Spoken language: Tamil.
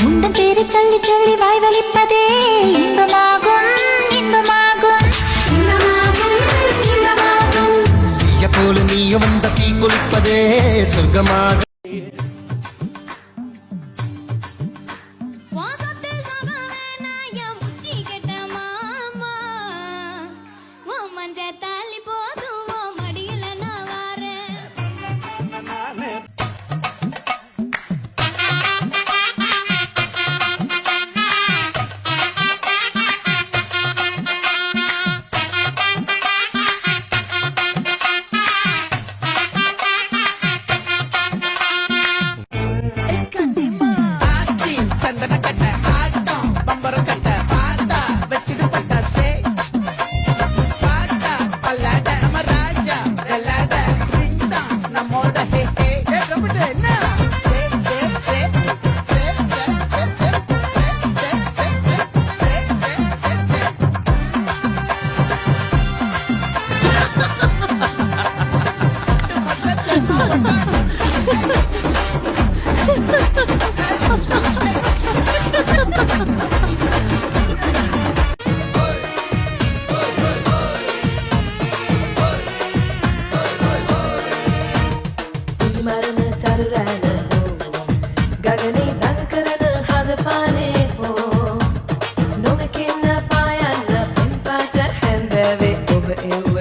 உந்தன் பேரை சொல்லி சொல்லி வாய் வலிப்பதே இன்பமாகும் இன்பமாகும் இன்பமாகும் இன்பமாகும். தீய போல நீயும் வந்த தீ குளிப்பதே சொர்க்கமாக. गगने दंग करन हाथ पाने हो नोम के न पाया न पिंपा चर हैंदे वे ओब